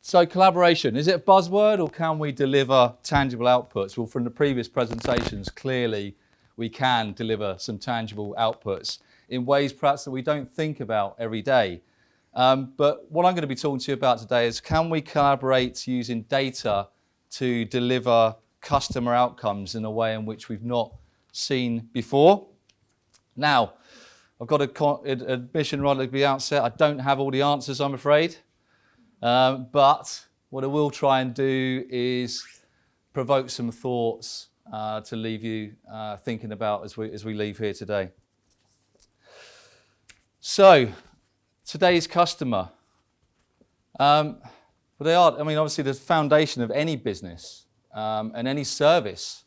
So collaboration, is it a buzzword or can we deliver tangible outputs? Well, from the previous presentations, clearly we can deliver some tangible outputs in ways perhaps that we don't think about every day. But what I'm going to be talking to you about today is, can we collaborate using data to deliver customer outcomes in a way in which we've not seen before? Now, I've got an admission right at the outset. I don't have all the answers, I'm afraid. But what I will try and do is provoke some thoughts to leave you thinking about as we leave here today. So, today's customer. Well, they are, obviously the foundation of any business and any service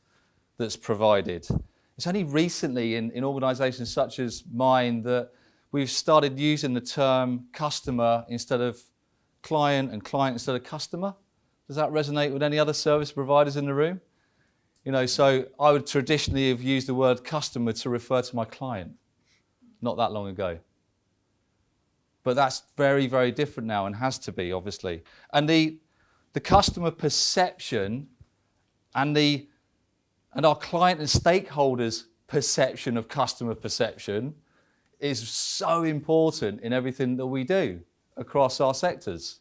that's provided. It's only recently in organisations such as mine that we've started using the term customer instead of client and client instead of customer. Does that resonate with any other service providers in the room? So I would traditionally have used the word customer to refer to my client, not that long ago. But that's very, very different now and has to be, obviously. And the customer perception and our client and stakeholders' perception of customer perception is so important in everything that we do across our sectors.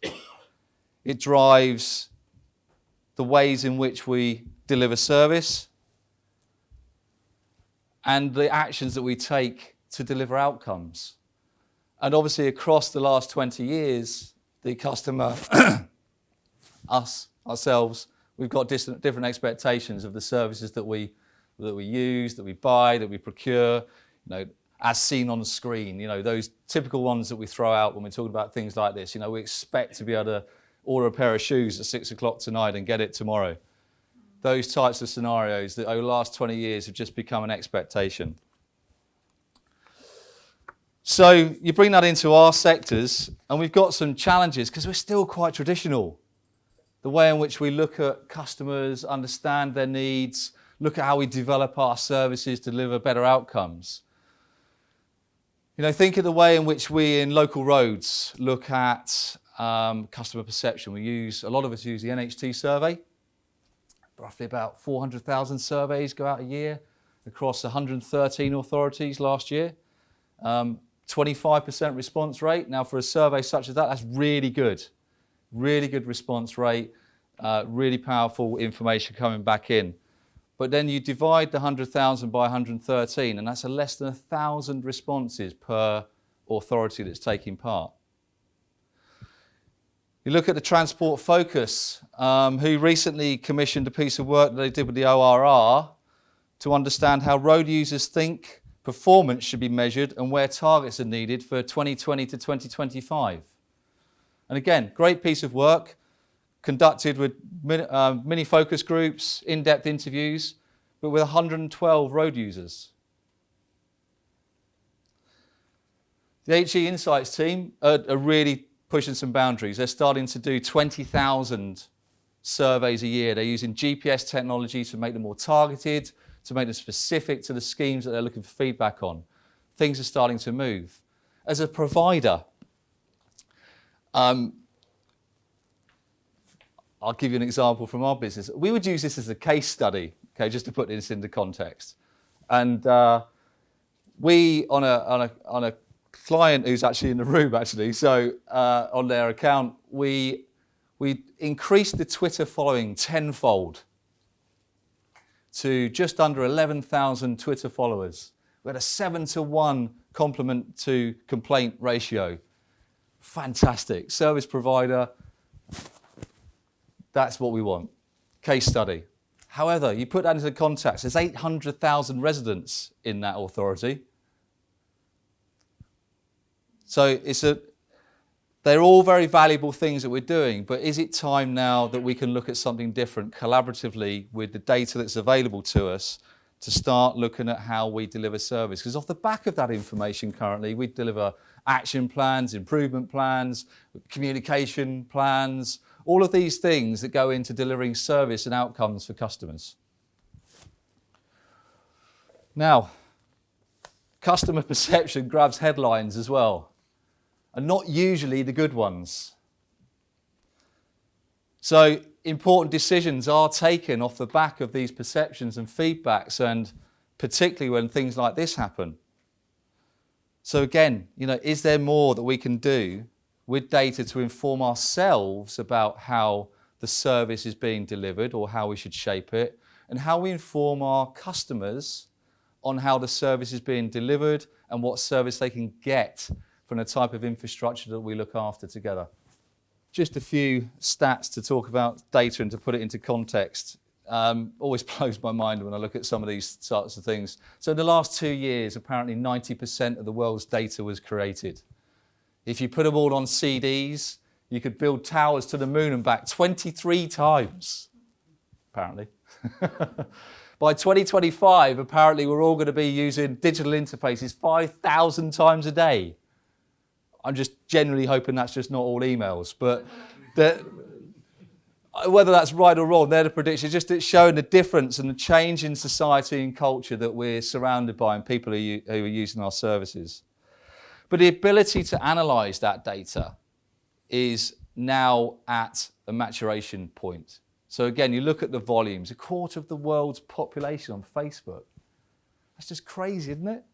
It drives the ways in which we deliver service and the actions that we take to deliver outcomes. And obviously across the last 20 years, the customer, ourselves, we've got different expectations of the services that we use, that we buy, that we procure, as seen on the screen, those typical ones that we throw out when we're talking about things like this. We expect to be able to order a pair of shoes at 6 o'clock tonight and get it tomorrow. Those types of scenarios that over the last 20 years have just become an expectation. So you bring that into our sectors and we've got some challenges because we're still quite traditional. The way in which we look at customers, understand their needs, look at how we develop our services to deliver better outcomes. Think of the way in which we in local roads look at customer perception. A lot of us use the NHT survey. Roughly about 400,000 surveys go out a year across 113 authorities last year. 25% response rate. Now for a survey such as that, that's really good. Really good response rate, really powerful information coming back in. But then you divide the 100,000 by 113, and that's less than 1,000 responses per authority that's taking part. You look at the Transport Focus, who recently commissioned a piece of work that they did with the ORR to understand how road users think performance should be measured and where targets are needed for 2020 to 2025. And again, great piece of work, conducted with mini focus groups, in-depth interviews, but with 112 road users. The HE Insights team are really pushing some boundaries. They're starting to do 20,000 surveys a year. They're using GPS technology to make them more targeted, to make them specific to the schemes that they're looking for feedback on. Things are starting to move. As a provider, I'll give you an example from our business. We would use this as a case study, okay, just to put this into context. And we, on a client who's actually in the room, so on their account, we increased the Twitter following tenfold to just under 11,000 Twitter followers. We had a 7-to-1 compliment to complaint ratio. Fantastic. Service provider. That's what we want. Case study. However, you put that into context, there's 800,000 residents in that authority. So they're all very valuable things that we're doing, but is it time now that we can look at something different collaboratively with the data that's available to us to start looking at how we deliver service? Because off the back of that information currently, we deliver action plans, improvement plans, communication plans, all of these things that go into delivering service and outcomes for customers. Now, customer perception grabs headlines as well, and not usually the good ones. So important decisions are taken off the back of these perceptions and feedbacks, and particularly when things like this happen. So again, is there more that we can do with data to inform ourselves about how the service is being delivered or how we should shape it, and how we inform our customers on how the service is being delivered and what service they can get from the type of infrastructure that we look after together. Just a few stats to talk about data and to put it into context. Always blows my mind when I look at some of these sorts of things. So in the last 2 years, apparently 90% of the world's data was created. If you put them all on CDs, you could build towers to the moon and back 23 times, apparently. By 2025, apparently we're all going to be using digital interfaces 5,000 times a day. I'm just generally hoping that's just not all emails, but whether that's right or wrong, they're the predictions. Just it's showing the difference and the change in society and culture that we're surrounded by and people who are using our services. But the ability to analyse that data is now at a maturation point. So again, you look at the volumes, 1/4 of the world's population on Facebook. That's just crazy, isn't it?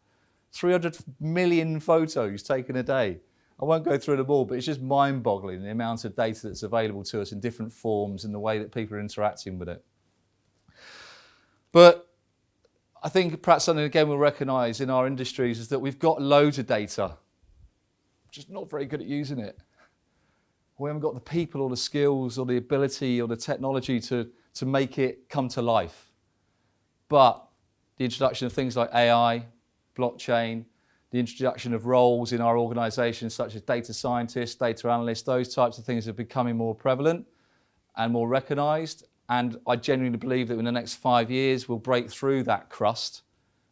300 million photos taken a day. I won't go through them all, but it's just mind-boggling the amount of data that's available to us in different forms and the way that people are interacting with it. But I think perhaps something, again, we'll recognise in our industries is that we've got loads of data, just not very good at using it. We haven't got the people or the skills or the ability or the technology to make it come to life. But the introduction of things like AI, blockchain, the introduction of roles in our organisations such as data scientists, data analysts, those types of things are becoming more prevalent and more recognised. And I genuinely believe that in the next 5 years we'll break through that crust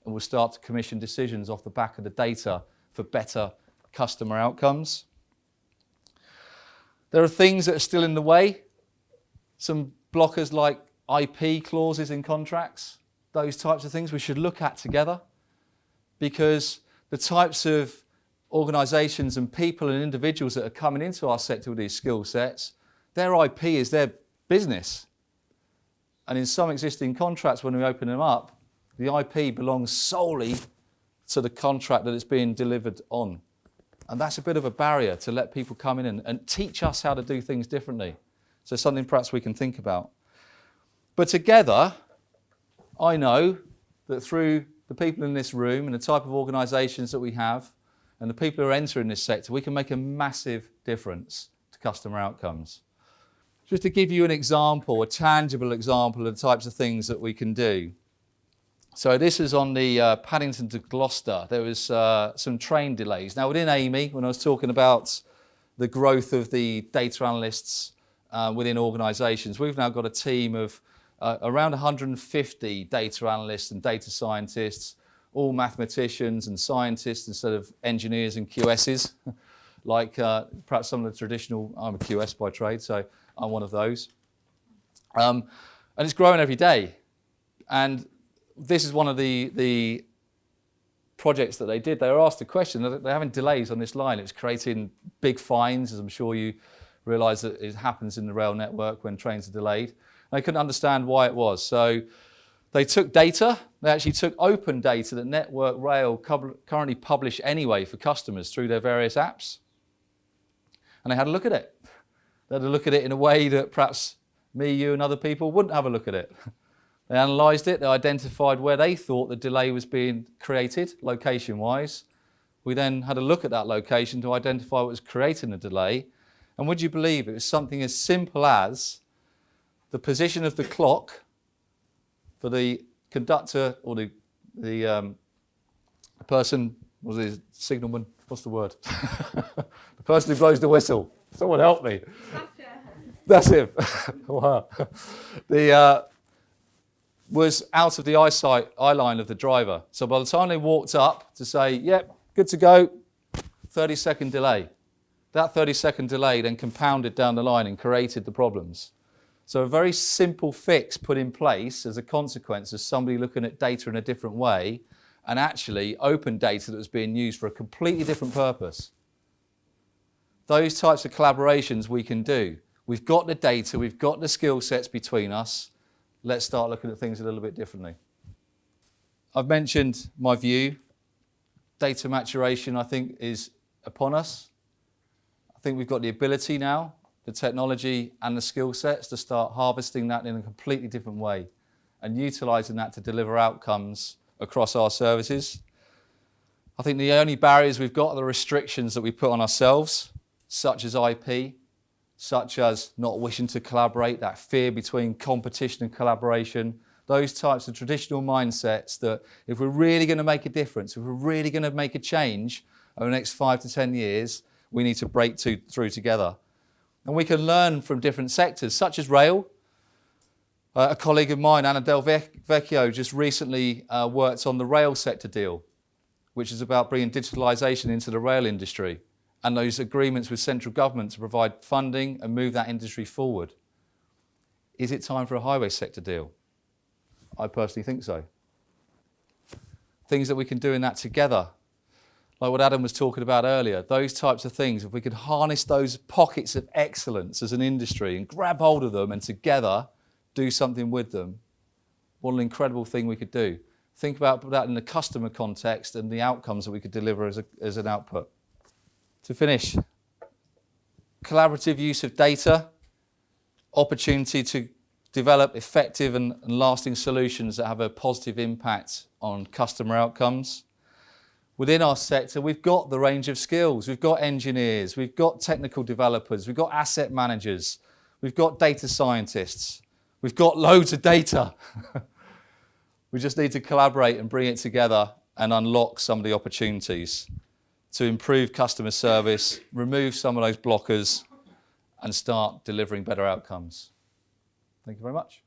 and we'll start to commission decisions off the back of the data for better customer outcomes. There are things that are still in the way. Some blockers like IP clauses in contracts, those types of things we should look at together, because the types of organisations and people and individuals that are coming into our sector with these skill sets, their IP is their business. And in some existing contracts, when we open them up, the IP belongs solely to the contract that it's being delivered on. And that's a bit of a barrier to let people come in and teach us how to do things differently. So something perhaps we can think about. But together, I know that through the people in this room and the type of organisations that we have and the people who are entering this sector, we can make a massive difference to customer outcomes. Just to give you an example, a tangible example of the types of things that we can do. So this is on the Paddington to Gloucester. There was some train delays. Now within Amy, when I was talking about the growth of the data analysts within organisations, we've now got a team of around 150 data analysts and data scientists, all mathematicians and scientists instead of engineers and QSs, like perhaps some of the traditional, I'm a QS by trade, so I'm one of those. And it's growing every day. And this is one of the projects that they did. They were asked a question. They're having delays on this line. It's creating big fines, as I'm sure you realise that it happens in the rail network when trains are delayed. They couldn't understand why it was. So they took data. They actually took open data that Network Rail currently publish anyway for customers through their various apps. And they had a look at it. They had a look at it in a way that perhaps me, you and other people wouldn't have a look at it. They analysed it, they identified where they thought the delay was being created, location-wise. We then had a look at that location to identify what was creating the delay. And would you believe it was something as simple as the position of the clock for the conductor or the person, was it signalman? What's the word? The person who blows the whistle. Someone help me. That's him. Wow. Was out of the eye line of the driver. So by the time they walked up to say, yep, good to go, 30-second delay. That 30-second delay then compounded down the line and created the problems. So a very simple fix put in place as a consequence of somebody looking at data in a different way and actually open data that was being used for a completely different purpose. Those types of collaborations we can do. We've got the data, we've got the skill sets between us. Let's start looking at things a little bit differently. I've mentioned my view. Data maturation, I think, is upon us. I think we've got the ability now, the technology and the skill sets to start harvesting that in a completely different way and utilising that to deliver outcomes across our services. I think the only barriers we've got are the restrictions that we put on ourselves, such as IP, such as not wishing to collaborate, that fear between competition and collaboration, those types of traditional mindsets that if we're really going to make a difference, if we're really going to make a change over the next 5 to 10 years, we need to break through together. And we can learn from different sectors, such as rail. A colleague of mine, Anna Del Vecchio, just recently worked on the rail sector deal, which is about bringing digitalisation into the rail industry and those agreements with central government to provide funding and move that industry forward. Is it time for a highway sector deal? I personally think so. Things that we can do in that together, like what Adam was talking about earlier, those types of things, if we could harness those pockets of excellence as an industry and grab hold of them and together do something with them, what an incredible thing we could do. Think about that in the customer context and the outcomes that we could deliver as an output. To finish, collaborative use of data, opportunity to develop effective and lasting solutions that have a positive impact on customer outcomes. Within our sector, we've got the range of skills. We've got engineers, we've got technical developers, we've got asset managers, we've got data scientists, we've got loads of data. We just need to collaborate and bring it together and unlock some of the opportunities to improve customer service, remove some of those blockers, and start delivering better outcomes. Thank you very much.